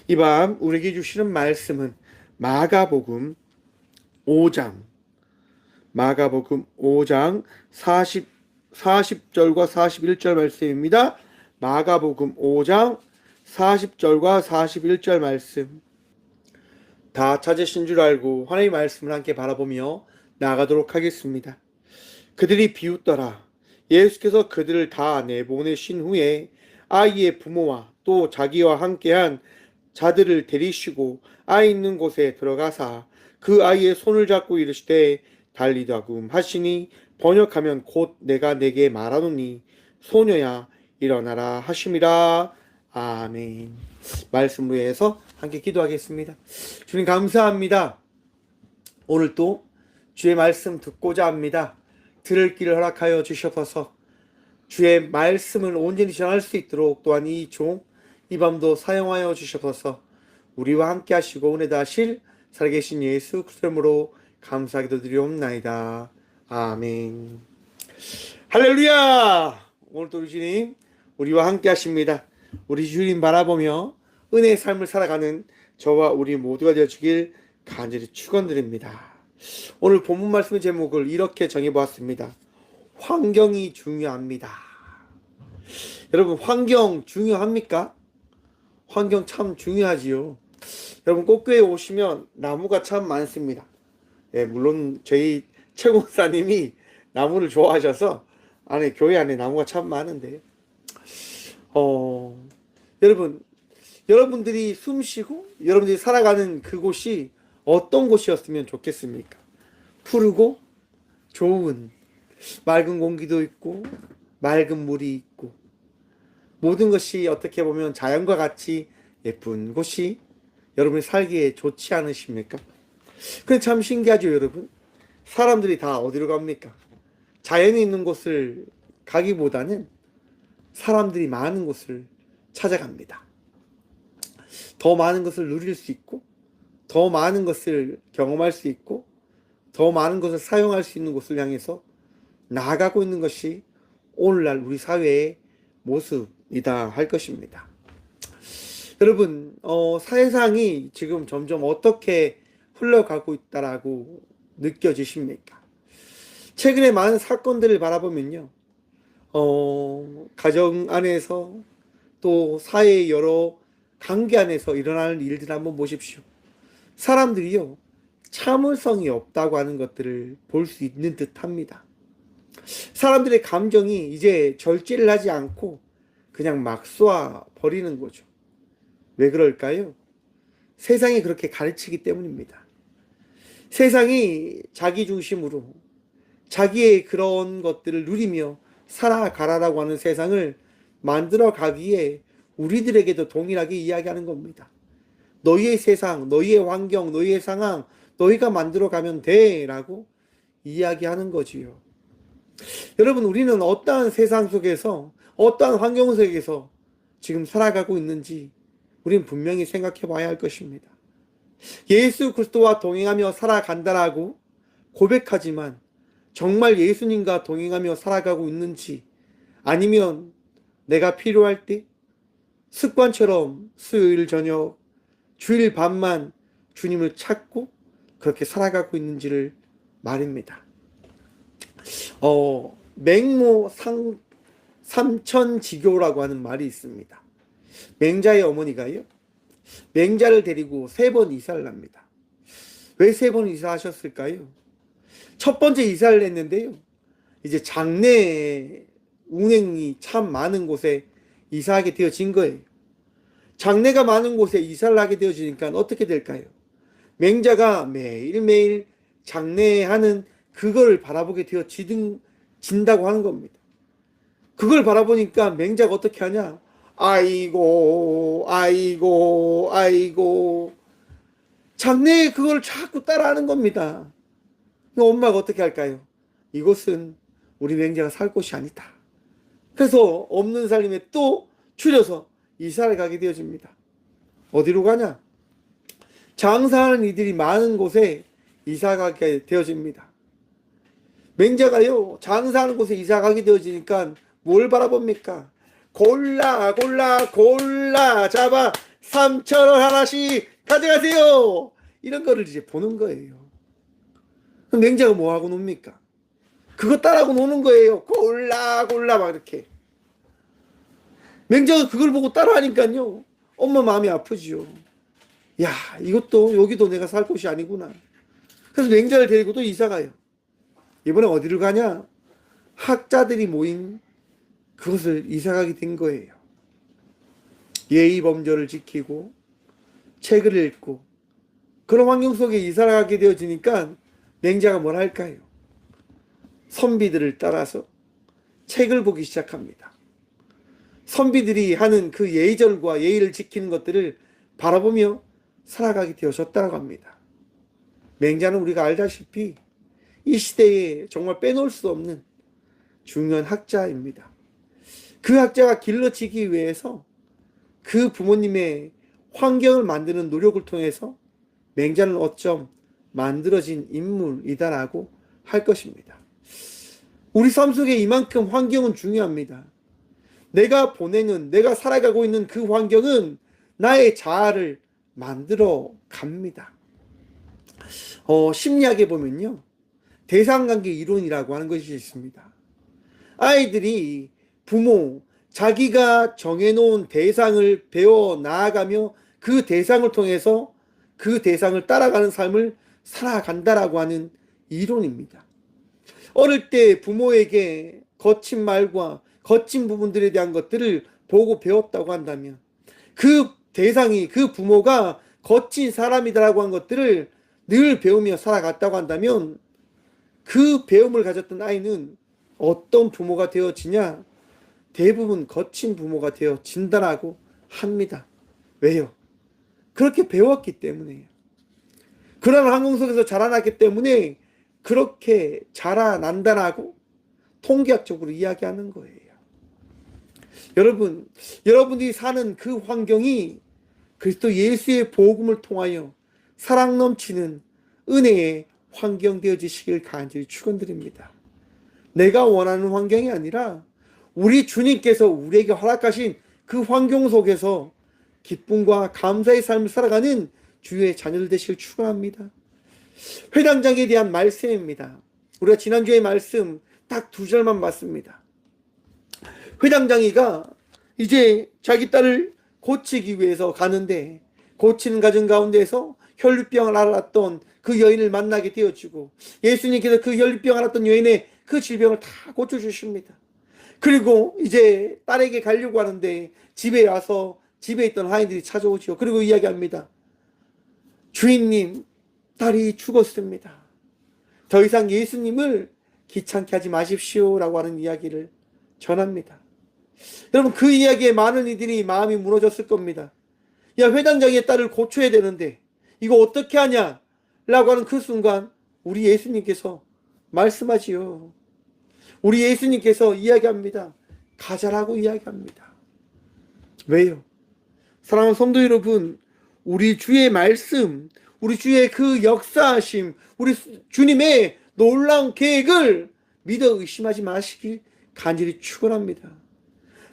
이 밤 우리에게 주시는 말씀은 마가복음 5장, 마가복음 5장 40절과 41절 말씀입니다. 마가복음 5장 40절과 41절 말씀. 다 찾으신 줄 알고 하나님의 말씀을 함께 바라보며 나아가도록 하겠습니다. 그들이 비웃더라. 예수께서 그들을 다 내보내신 후에 아이의 부모와 또 자기와 함께한 자들을 데리시고 아이 있는 곳에 들어가사 그 아이의 손을 잡고 이르시되 달리다금 하시니 번역하면 곧 내가 내게 말하노니 소녀야 일어나라 하심이라. 아멘. 말씀으로 해서 함께 기도하겠습니다. 주님 감사합니다. 오늘 또 주의 말씀 듣고자 합니다. 들을 길을 허락하여 주셔서 주의 말씀을 온전히 전할 수 있도록 또한 이 밤도 사용하여 주셔서 우리와 함께 하시고 은혜 다하실 살아계신 예수 그리스도 이름으로 감사하기도 드리옵나이다. 아멘. 할렐루야. 오늘도 우리 주님 우리와 함께 하십니다. 우리 주님 바라보며 은혜의 삶을 살아가는 저와 우리 모두가 되어주길 간절히 축원드립니다. 오늘 본문 말씀의 제목을 이렇게 정해보았습니다. 환경이 중요합니다. 여러분, 환경 중요합니까? 환경 참 중요하지요. 여러분, 꽃교회에 오시면 나무가 참 많습니다. 예, 물론 저희 최 목사님이 나무를 좋아하셔서 교회 안에 나무가 참 많은데, 여러분들이 숨쉬고 여러분들이 살아가는 그곳이 어떤 곳이었으면 좋겠습니까? 푸르고 좋은 맑은 공기도 있고 맑은 물이 있고 모든 것이 어떻게 보면 자연과 같이 예쁜 곳이 여러분이 살기에 좋지 않으십니까? 근데 참 신기하죠, 여러분. 사람들이 다 어디로 갑니까? 자연이 있는 곳을 가기보다는 사람들이 많은 곳을 찾아갑니다. 더 많은 것을 누릴 수 있고 더 많은 것을 경험할 수 있고 더 많은 것을 사용할 수 있는 곳을 향해서 나아가고 있는 것이 오늘날 우리 사회의 모습이다 할 것입니다. 여러분, 세상이 지금 점점 어떻게 흘러가고 있다라고 느껴지십니까? 최근에 많은 사건들을 바라보면요, 가정 안에서 또 사회의 여러 관계 안에서 일어나는 일들 한번 보십시오. 사람들이요, 참을성이 없다고 하는 것들을 볼 수 있는 듯 합니다. 사람들의 감정이 이제 절제를 하지 않고 그냥 막 쏘아 버리는 거죠. 왜 그럴까요? 세상이 그렇게 가르치기 때문입니다. 세상이 자기 중심으로 자기의 그런 것들을 누리며 살아가라라고 하는 세상을 만들어 가기에 우리들에게도 동일하게 이야기하는 겁니다. 너희의 세상, 너희의 환경, 너희의 상황, 너희가 만들어 가면 돼 라고 이야기하는 거지요. 여러분, 우리는 어떠한 세상 속에서 어떠한 환경 속에서 지금 살아가고 있는지 우리는 분명히 생각해 봐야 할 것입니다. 예수 그리스도와 동행하며 살아간다라고 고백하지만 정말 예수님과 동행하며 살아가고 있는지, 아니면 내가 필요할 때 습관처럼 수요일 저녁, 주일 밤만 주님을 찾고 그렇게 살아가고 있는지를 말입니다. 맹모 삼천지교라고 하는 말이 있습니다. 맹자의 어머니가요, 맹자를 데리고 3번 이사를 합니다. 왜 3번 이사하셨을까요? 첫 번째 이사를 했는데요, 이제 장래 운행이 참 많은 곳에 이사하게 되어진 거예요. 장래가 많은 곳에 이사를 하게 되어지니까 어떻게 될까요? 맹자가 매일매일 장래하는 그걸 바라보게 되어진다고 하는 겁니다. 그걸 바라보니까 맹자가 어떻게 하냐? 아이고 장래에 그걸 자꾸 따라하는 겁니다. 엄마가 어떻게 할까요? 이곳은 우리 맹자가 살 곳이 아니다. 그래서 없는 살림에 또 줄여서 이사를 가게 되어집니다. 어디로 가냐? 장사하는 이들이 많은 곳에 이사 가게 되어집니다. 맹자가요, 장사하는 곳에 이사 가게 되어지니까 뭘 바라봅니까? 골라 잡아 3,000원 하나씩 가져가세요. 이런 거를 이제 보는 거예요. 그럼 맹자가 뭐 하고 놉니까? 그거 따라하고 노는 거예요. 골라 막 이렇게. 맹자가 그걸 보고 따라하니까요, 엄마 마음이 아프지요. 야, 이것도 여기도 내가 살 곳이 아니구나. 그래서 맹자를 데리고 또 이사 가요. 이번에 어디를 가냐? 학자들이 모인 그것을 이사 가게 된 거예요. 예의 범절을 지키고 책을 읽고 그런 환경 속에 이사를 가게 되어지니까 맹자가 뭘 할까요? 선비들을 따라서 책을 보기 시작합니다. 선비들이 하는 그 예의절과 예의를 지키는 것들을 바라보며 살아가게 되어졌다고 합니다. 맹자는 우리가 알다시피 이 시대에 정말 빼놓을 수 없는 중요한 학자입니다. 그 학자가 길러지기 위해서 그 부모님의 환경을 만드는 노력을 통해서 맹자는 어쩜 만들어진 인물이다라고 할 것입니다. 우리 삶 속에 이만큼 환경은 중요합니다. 내가 보내는, 내가 살아가고 있는 그 환경은 나의 자아를 만들어 갑니다. 심리학에 보면요, 대상관계 이론이라고 하는 것이 있습니다. 아이들이 부모, 자기가 정해놓은 대상을 배워 나아가며 그 대상을 통해서 그 대상을 따라가는 삶을 살아간다라고 하는 이론입니다. 어릴 때 부모에게 거친 말과 거친 부분들에 대한 것들을 보고 배웠다고 한다면, 그 대상이, 그 부모가 거친 사람이다라고 한 것들을 늘 배우며 살아갔다고 한다면, 그 배움을 가졌던 아이는 어떤 부모가 되어지냐? 대부분 거친 부모가 되어진다라고 합니다. 왜요? 그렇게 배웠기 때문에요. 그런 환경 속에서 자라났기 때문에 그렇게 자라난다라고 통계학적으로 이야기하는 거예요. 여러분들이 사는 그 환경이 그리스도 예수의 복음을 통하여 사랑 넘치는 은혜의 환경 되어지시길 간절히 축원드립니다. 내가 원하는 환경이 아니라 우리 주님께서 우리에게 허락하신 그 환경 속에서 기쁨과 감사의 삶을 살아가는 주의 자녀들 되시길 축원합니다. 회당장에 대한 말씀입니다. 우리가 지난주에 말씀 딱 2절만 봤습니다. 회당장이가 이제 자기 딸을 고치기 위해서 가는데, 고치는 과정 가운데에서 혈류병을 앓았던 그 여인을 만나게 되어지고, 예수님께서 그 혈류병을 앓았던 여인의 그 질병을 다 고쳐주십니다. 그리고 이제 딸에게 가려고 하는데 집에 와서 집에 있던 하인들이 찾아오죠. 그리고 이야기합니다. 주인님, 딸이 죽었습니다. 더 이상 예수님을 귀찮게 하지 마십시오 라고 하는 이야기를 전합니다. 여러분, 그 이야기에 많은 이들이 마음이 무너졌을 겁니다. 야, 회당장의 딸을 고쳐야 되는데 이거 어떻게 하냐 라고 하는 그 순간 우리 예수님께서 말씀하지요. 우리 예수님께서 이야기합니다. 가자라고 이야기합니다. 왜요? 사랑하는 성도 여러분, 우리 주의 말씀, 우리 주의 그 역사하심, 우리 주님의 놀라운 계획을 믿어 의심하지 마시길 간절히 축원합니다.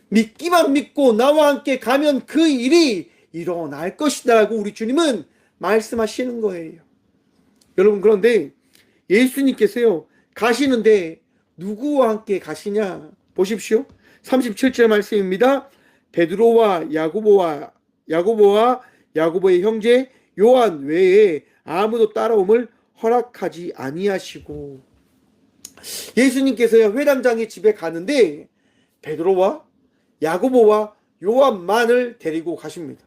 믿기만 믿고 나와 함께 가면 그 일이 일어날 것이다라고 우리 주님은 말씀하시는 거예요. 여러분, 그런데 예수님께서요, 가시는데 누구와 함께 가시냐 보십시오. 37절 말씀입니다. 베드로와 야고보의 형제 요한 외에 아무도 따라옴을 허락하지 아니하시고, 예수님께서요 회당장의 집에 가는데 베드로와 야고보와 요한만을 데리고 가십니다.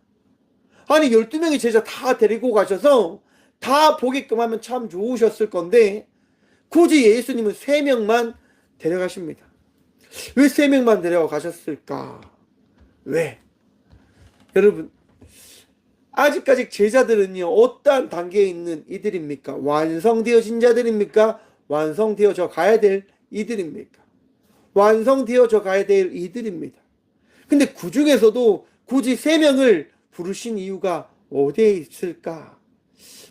아니, 12명의 제자 다 데리고 가셔서 다 보게끔 하면 참 좋으셨을 건데 굳이 예수님은 3명만 데려가십니다. 왜 3명만 데려가셨을까? 왜? 여러분, 아직까지 제자들은요 어떠한 단계에 있는 이들입니까? 완성되어진 자들입니까? 완성되어져 가야 될 이들입니까? 완성되어져 가야 될 이들입니다. 근데 그 중에서도 굳이 3명을 부르신 이유가 어디에 있을까?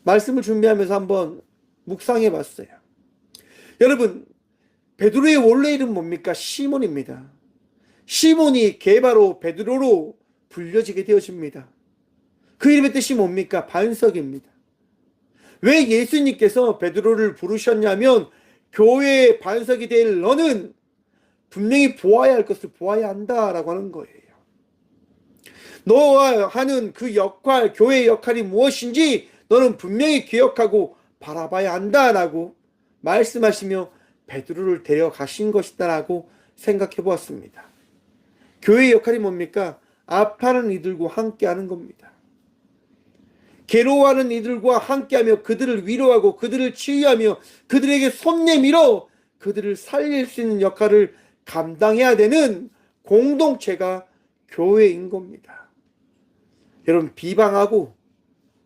말씀을 준비하면서 한번 묵상해 봤어요. 여러분, 베드로의 원래 이름 뭡니까? 시몬입니다. 시몬이 개바로 베드로로 불려지게 되어집니다. 그 이름의 뜻이 뭡니까? 반석입니다. 왜 예수님께서 베드로를 부르셨냐면 교회의 반석이 될 너는 분명히 보아야 할 것을 보아야 한다라고 하는 거예요. 너와 하는 그 역할, 교회의 역할이 무엇인지 너는 분명히 기억하고 바라봐야 한다라고 말씀하시며 베드로를 데려가신 것이다라고 생각해 보았습니다. 교회의 역할이 뭡니까? 아파하는 이들과 함께하는 겁니다. 괴로워하는 이들과 함께하며 그들을 위로하고 그들을 치유하며 그들에게 손 내밀어 그들을 살릴 수 있는 역할을 감당해야 되는 공동체가 교회인 겁니다. 여러분, 비방하고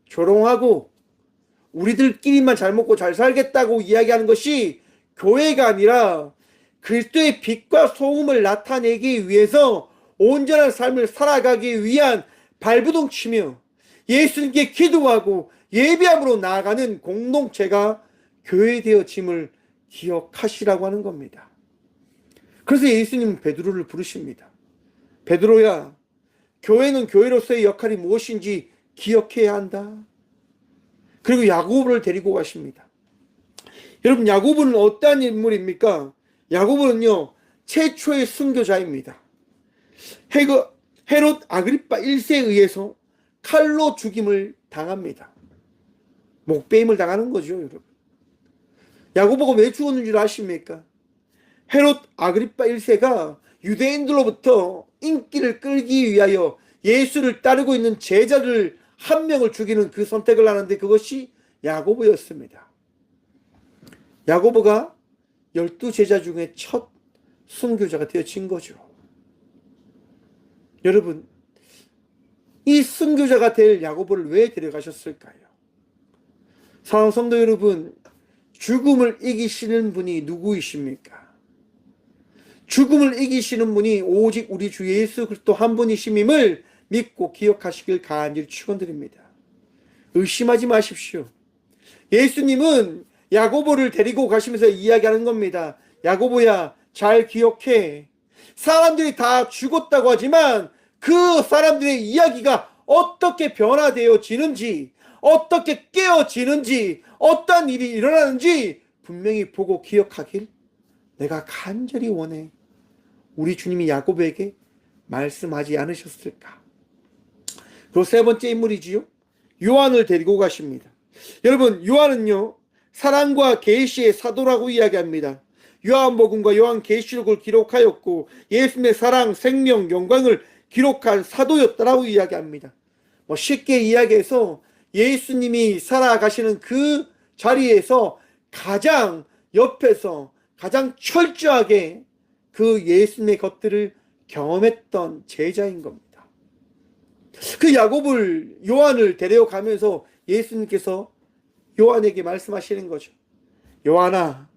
조롱하고 우리들끼리만 잘 먹고 잘 살겠다고 이야기하는 것이 교회가 아니라 그리스도의 빛과 소음을 나타내기 위해서 온전한 삶을 살아가기 위한 발부동치며 예수님께 기도하고 예배함으로 나아가는 공동체가 교회 되어짐을 기억하시라고 하는 겁니다. 그래서 예수님은 베드로를 부르십니다. 베드로야, 교회는 교회로서의 역할이 무엇인지 기억해야 한다. 그리고 야고보를 데리고 가십니다. 여러분, 야고보는 어떠한 인물입니까? 야고보는요, 최초의 순교자입니다. 헤롯 아그리파 1세에 의해서 칼로 죽임을 당합니다. 목베임을 당하는 거죠, 여러분. 야고보가 왜 죽었는 줄 아십니까? 헤롯 아그리파 1세가 유대인들로부터 인기를 끌기 위하여 예수를 따르고 있는 제자를 한 명을 죽이는 그 선택을 하는데 그것이 야고보였습니다. 야고보가 12제자 중에 첫 순교자가 되어진 거죠. 여러분, 이 순교자가 될 야고보를 왜 데려가셨을까요? 사랑하는 성도 여러분, 죽음을 이기시는 분이 누구이십니까? 죽음을 이기시는 분이 오직 우리 주 예수 그리스도 한 분이심임을 믿고 기억하시길 간절히 축원드립니다. 의심하지 마십시오. 예수님은 야고보를 데리고 가시면서 이야기하는 겁니다. 야고보야, 잘 기억해. 사람들이 다 죽었다고 하지만 그 사람들의 이야기가 어떻게 변화되어지는지, 어떻게 깨어지는지, 어떤 일이 일어나는지 분명히 보고 기억하길 내가 간절히 원해. 우리 주님이 야고보에게 말씀하지 않으셨을까? 그리고 세 번째 인물이지요. 요한을 데리고 가십니다. 여러분, 요한은요, 사랑과 계시의 사도라고 이야기합니다. 요한복음과 요한계시록을 기록하였고 예수님의 사랑, 생명, 영광을 기록한 사도였다라고 이야기합니다. 쉽게 이야기해서 예수님이 살아가시는 그 자리에서 가장 옆에서 가장 철저하게 그 예수님의 것들을 경험했던 제자인 겁니다. 그 야고보를, 요한을 데려가면서 예수님께서 요한에게 말씀하시는 거죠. 요한아,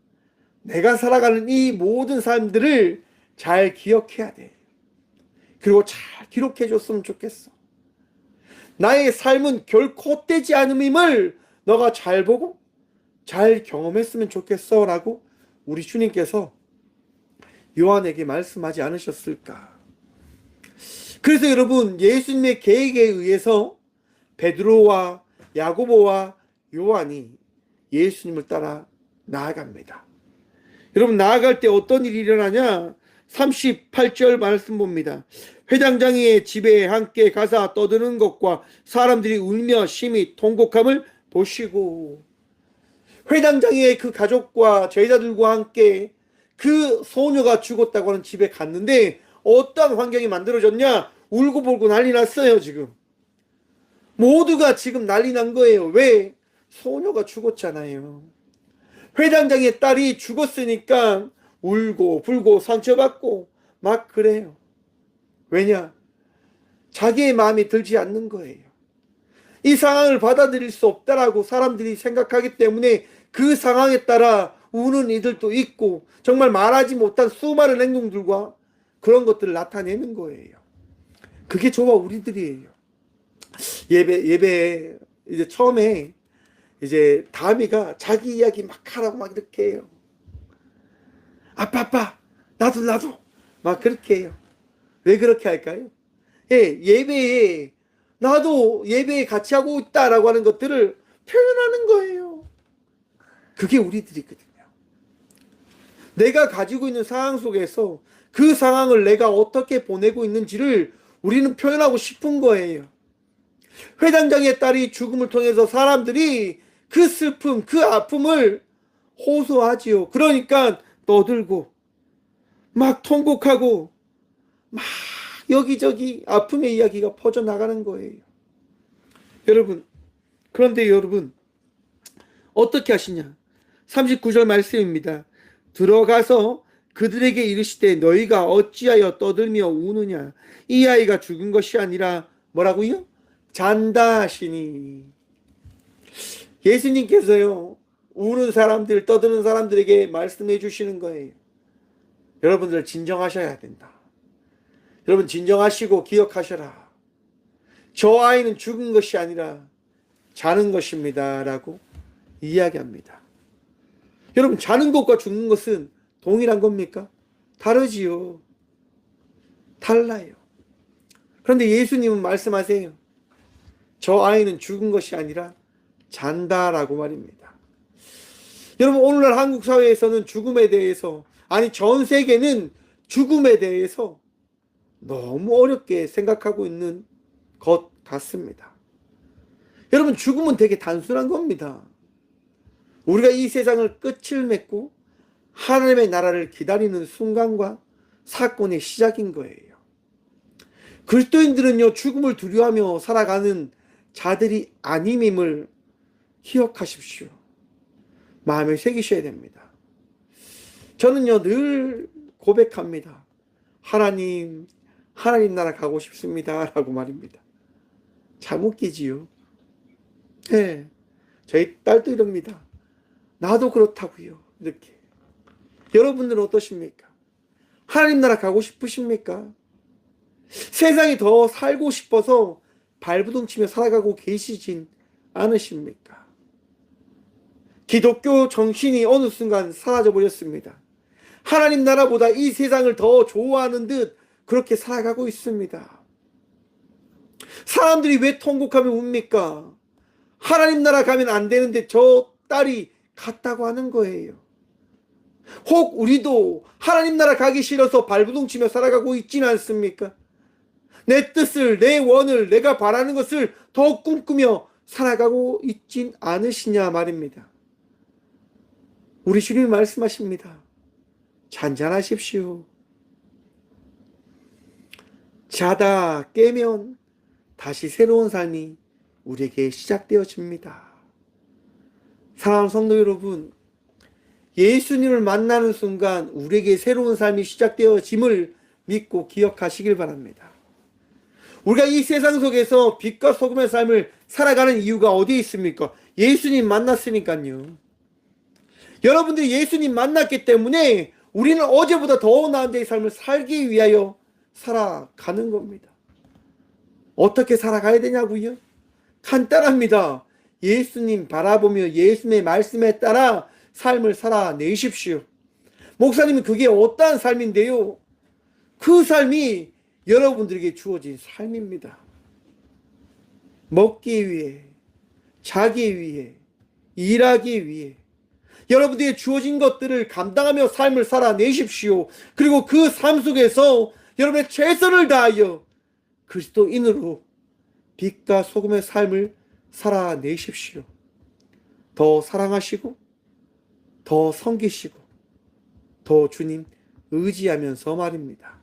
내가 살아가는 이 모든 삶들을 잘 기억해야 돼. 그리고 잘 기록해 줬으면 좋겠어. 나의 삶은 결코 헛되지 않음임을 너가 잘 보고 잘 경험했으면 좋겠어 라고 우리 주님께서 요한에게 말씀하지 않으셨을까? 그래서 여러분, 예수님의 계획에 의해서 베드로와 야고보와 요한이 예수님을 따라 나아갑니다. 여러분, 나아갈 때 어떤 일이 일어나냐? 38절 말씀 봅니다. 회당장의 집에 함께 가사 떠드는 것과 사람들이 울며 심히 통곡함을 보시고, 회당장의 그 가족과 제자들과 함께 그 소녀가 죽었다고 하는 집에 갔는데 어떤 환경이 만들어졌냐? 울고불고 난리 났어요. 지금 모두가 지금 난리 난 거예요. 왜? 소녀가 죽었잖아요. 회당장의 딸이 죽었으니까 울고 불고 상처받고 막 그래요. 왜냐? 자기의 마음이 들지 않는 거예요. 이 상황을 받아들일 수 없다라고 사람들이 생각하기 때문에 그 상황에 따라 우는 이들도 있고 정말 말하지 못한 수많은 행동들과 그런 것들을 나타내는 거예요. 그게 저와 우리들이에요. 예배 이제 처음에 이제 다미가 자기 이야기 막 하라고 막 이렇게 해요. 아빠 나도 막 그렇게 해요. 왜 그렇게 할까요? 예, 예배에 나도 예배에 같이 하고 있다라고 하는 것들을 표현하는 거예요. 그게 우리들이거든요. 내가 가지고 있는 상황 속에서 그 상황을 내가 어떻게 보내고 있는지를 우리는 표현하고 싶은 거예요. 회당장의 딸이 죽음을 통해서 사람들이 그 슬픔, 그 아픔을 호소하지요. 그러니까 떠들고 막 통곡하고 막 여기저기 아픔의 이야기가 퍼져나가는 거예요. 여러분, 그런데 여러분 어떻게 하시냐? 39절 말씀입니다. 들어가서 그들에게 이르시되 너희가 어찌하여 떠들며 우느냐? 이 아이가 죽은 것이 아니라 뭐라고요? 잔다 하시니. 예수님께서요, 우는 사람들, 떠드는 사람들에게 말씀해 주시는 거예요. 여러분들 진정하셔야 된다. 여러분 진정하시고 기억하셔라. 저 아이는 죽은 것이 아니라 자는 것입니다. 라고 이야기합니다. 여러분 자는 것과 죽는 것은 동일한 겁니까? 다르지요. 달라요. 그런데 예수님은 말씀하세요. 저 아이는 죽은 것이 아니라 잔다라고 말입니다. 여러분 오늘날 한국 사회에서는 죽음에 대해서, 아니 전 세계는 죽음에 대해서 너무 어렵게 생각하고 있는 것 같습니다. 여러분 죽음은 되게 단순한 겁니다. 우리가 이 세상을 끝을 맺고 하나님의 나라를 기다리는 순간과 사건의 시작인 거예요. 그리스도인들은요 죽음을 두려워하며 살아가는 자들이 아님임을 기억하십시오. 마음에 새기셔야 됩니다. 저는요 늘 고백합니다. 하나님 나라 가고 싶습니다 라고 말입니다. 참 웃기지요. 네, 저희 딸도 이럽니다. 나도 그렇다고요. 이렇게. 여러분들은 어떠십니까? 하나님 나라 가고 싶으십니까? 세상이 더 살고 싶어서 발부둥치며 살아가고 계시진 않으십니까? 기독교 정신이 어느 순간 사라져 버렸습니다. 하나님 나라보다 이 세상을 더 좋아하는 듯 그렇게 살아가고 있습니다. 사람들이 왜 통곡하며 웁니까? 하나님 나라 가면 안 되는데 저 딸이 갔다고 하는 거예요. 혹 우리도 하나님 나라 가기 싫어서 발부둥치며 살아가고 있지는 않습니까? 내 뜻을, 내 원을, 내가 바라는 것을 더 꿈꾸며 살아가고 있진 않으시냐 말입니다. 우리 주님이 말씀하십니다. 잔잔하십시오. 자다 깨면 다시 새로운 삶이 우리에게 시작되어집니다. 사랑하는 성도 여러분, 예수님을 만나는 순간 우리에게 새로운 삶이 시작되어짐을 믿고 기억하시길 바랍니다. 우리가 이 세상 속에서 빛과 소금의 삶을 살아가는 이유가 어디에 있습니까? 예수님 만났으니까요. 여러분들이 예수님 만났기 때문에 우리는 어제보다 더 나은 데의 삶을 살기 위하여 살아가는 겁니다. 어떻게 살아가야 되냐고요? 간단합니다. 예수님 바라보며 예수님의 말씀에 따라 삶을 살아내십시오. 목사님은 그게 어떠한 삶인데요? 그 삶이 여러분들에게 주어진 삶입니다. 먹기 위해, 자기 위해, 일하기 위해 여러분들에게 주어진 것들을 감당하며 삶을 살아내십시오. 그리고 그 삶 속에서 여러분의 최선을 다하여 그리스도인으로 빛과 소금의 삶을 살아내십시오. 더 사랑하시고 더 섬기시고 더 주님 의지하면서 말입니다.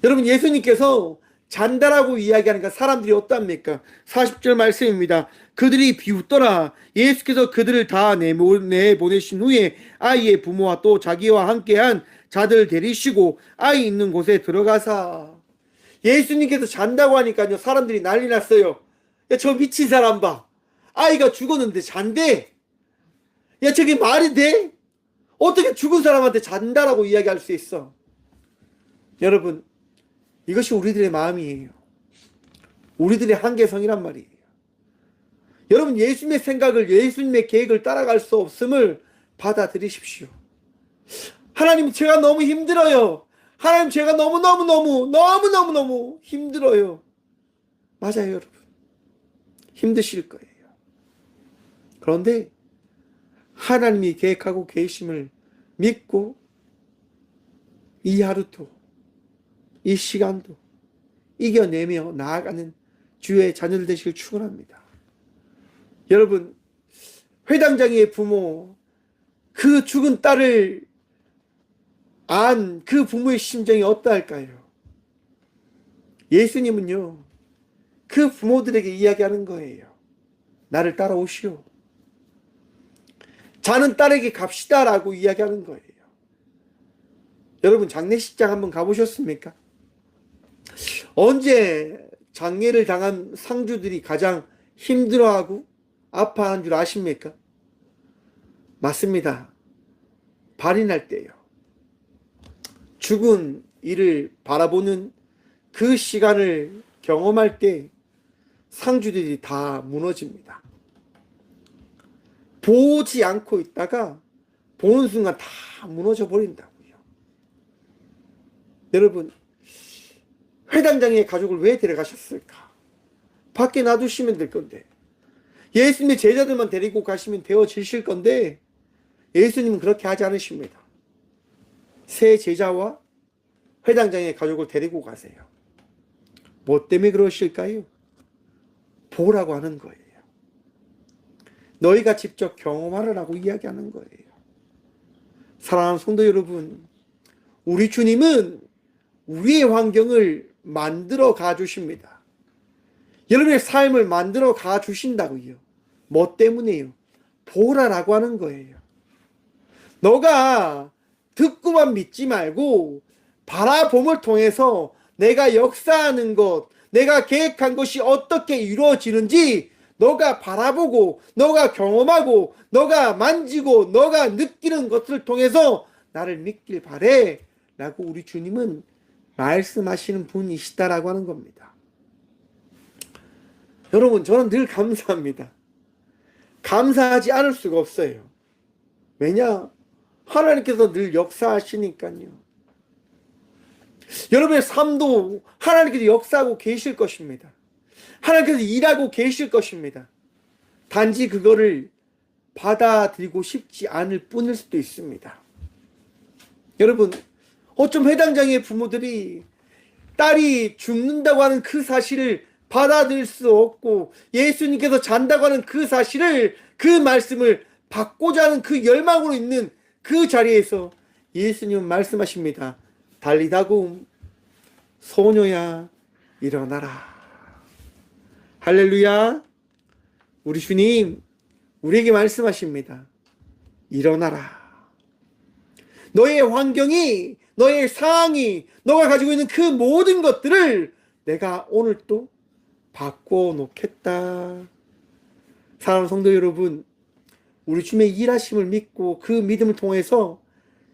여러분 예수님께서 잔다라고 이야기하니까 사람들이 어떻습니까? 40절 말씀입니다. 그들이 비웃더라. 예수께서 그들을 다 내보내신 후에 아이의 부모와 또 자기와 함께한 자들 데리시고 아이 있는 곳에 들어가사. 예수님께서 잔다고 하니까요 사람들이 난리 났어요. 야, 저 미친 사람 봐. 아이가 죽었는데 잔대. 야, 저게 말이 돼? 어떻게 죽은 사람한테 잔다라고 이야기할 수 있어? 여러분, 이것이 우리들의 마음이에요. 우리들의 한계성이란 말이에요. 여러분, 예수님의 생각을, 예수님의 계획을 따라갈 수 없음을 받아들이십시오. 하나님, 제가 너무 힘들어요. 하나님, 제가 너무너무 힘들어요. 맞아요, 여러분. 힘드실 거예요. 그런데 하나님이 계획하고 계심을 믿고 이 하루도, 이 시간도 이겨내며 나아가는 주의 자녀들 되시길 축원합니다. 여러분, 회당장의 부모, 그 죽은 딸을 안 그 부모의 심정이 어떠할까요? 예수님은요, 그 부모들에게 이야기하는 거예요. 나를 따라오시오. 자는 딸에게 갑시다라고 이야기하는 거예요. 여러분, 장례식장 한번 가보셨습니까? 언제 장례를 당한 상주들이 가장 힘들어하고 아파하는 줄 아십니까? 맞습니다. 발인할 때요. 죽은 이를 바라보는 그 시간을 경험할 때 상주들이 다 무너집니다. 보지 않고 있다가 보는 순간 다 무너져 버린다고요. 여러분, 회당장의 가족을 왜 데려가셨을까? 밖에 놔두시면 될 건데, 예수님의 제자들만 데리고 가시면 되어지실 건데, 예수님은 그렇게 하지 않으십니다. 새 제자와 회당장의 가족을 데리고 가세요. 뭐 때문에 그러실까요? 보라고 하는 거예요. 너희가 직접 경험하라고 이야기하는 거예요. 사랑하는 성도 여러분, 우리 주님은 우리의 환경을 만들어 가주십니다. 여러분의 삶을 만들어 가주신다고요. 뭐 때문에요? 보라라고 하는 거예요. 너가 듣고만 믿지 말고 바라봄을 통해서 내가 역사하는 것, 내가 계획한 것이 어떻게 이루어지는지 너가 바라보고, 너가 경험하고, 너가 만지고, 너가 느끼는 것을 통해서 나를 믿길 바래 라고 우리 주님은 말씀하시는 분이시다라고 하는 겁니다. 여러분, 저는 늘 감사합니다. 감사하지 않을 수가 없어요. 왜냐? 하나님께서 늘 역사하시니까요. 여러분의 삶도 하나님께서 역사하고 계실 것입니다. 하나님께서 일하고 계실 것입니다. 단지 그거를 받아들이고 싶지 않을 뿐일 수도 있습니다. 여러분, 어쩜 회당장의 부모들이 딸이 죽는다고 하는 그 사실을 받아들일 수 없고, 예수님께서 잔다고 하는 그 사실을, 그 말씀을 받고자 하는 그 열망으로 있는 그 자리에서 예수님은 말씀하십니다. 달리다굼, 소녀야 일어나라. 할렐루야. 우리 주님 우리에게 말씀하십니다. 일어나라. 너의 환경이, 너의 상황이, 너가 가지고 있는 그 모든 것들을 내가 오늘 또 바꿔놓겠다. 사랑하는 성도 여러분, 우리 주님의 일하심을 믿고 그 믿음을 통해서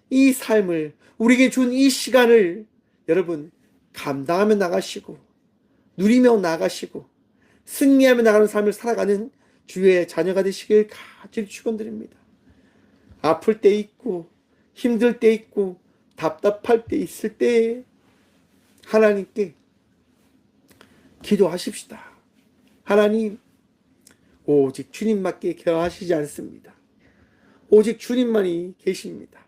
이 삶을, 우리에게 준 이 시간을 여러분 감당하며 나가시고, 누리며 나가시고, 승리하며 나가는 삶을 살아가는 주의 자녀가 되시길 간절히 축원드립니다. 아플 때 있고, 힘들 때 있고, 답답할 때 있을 때 하나님께 기도하십시다. 하나님, 오직 주님밖에 케어하시지 않습니다. 오직 주님만이 계십니다.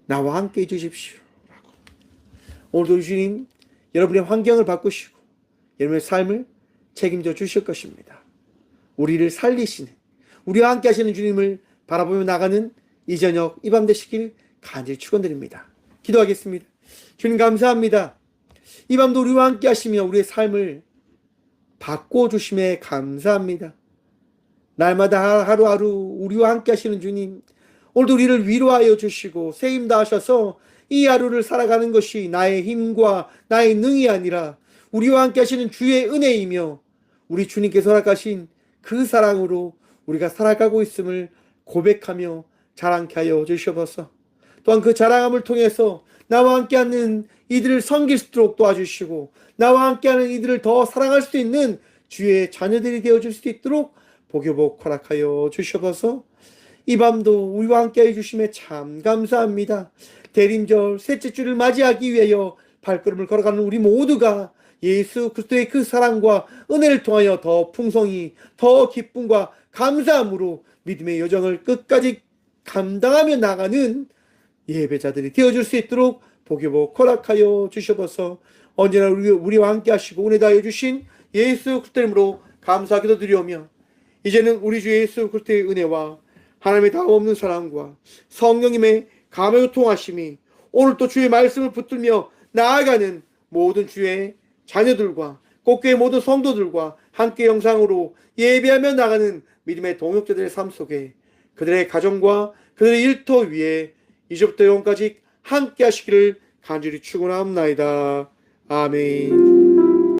나와 함께 해주십시오. 오늘도 주님, 여러분의 환경을 바꾸시고 여러분의 삶을 책임져 주실 것입니다. 우리를 살리시는, 우리와 함께 하시는 주님을 바라보며 나가는 이 저녁, 이 밤 되시길 간절히 축원드립니다. 기도하겠습니다. 주님 감사합니다. 이 밤도 우리와 함께 하시며 우리의 삶을 바꿔주심에 감사합니다. 날마다 하루하루 우리와 함께 하시는 주님, 오늘도 우리를 위로하여 주시고 세임 다하셔서 이 하루를 살아가는 것이 나의 힘과 나의 능이 아니라 우리와 함께 하시는 주의 은혜이며 우리 주님께서 허락하신 그 사랑으로 우리가 살아가고 있음을 고백하며 자랑케 하여 주시옵소서. 또한 그 자랑함을 통해서 나와 함께하는 이들을 섬길 수 있도록 도와주시고, 나와 함께하는 이들을 더 사랑할 수 있는 주의 자녀들이 되어줄 수 있도록 복유복 허락하여 주시옵소서. 이 밤도 우리와 함께 해주심에 참 감사합니다. 대림절 셋째 주를 맞이하기 위하여 발걸음을 걸어가는 우리 모두가 예수 그리스도의 그 사랑과 은혜를 통하여 더 풍성히, 더 기쁨과 감사함으로 믿음의 여정을 끝까지 감당하며 나가는 예배자들이 되어줄 수 있도록 복여복 허락하여 주셔서 언제나 우리와 함께 하시고 은혜 다해 주신 예수 그리스도의 이름으로 감사 기도드리오며, 이제는 우리 주 예수 그리스도의 은혜와 하나님의 다함없는 사랑과 성령님의 감화요 통하심이 오늘 또 주의 말씀을 붙들며 나아가는 모든 주의 자녀들과 꽃교회 모든 성도들과 함께 영상으로 예배하며 나가는 믿음의 동역자들의 삶 속에, 그들의 가정과 그들의 일터 위에 이제부터 영원까지 함께 하시기를 간절히 축원합니다. 아멘.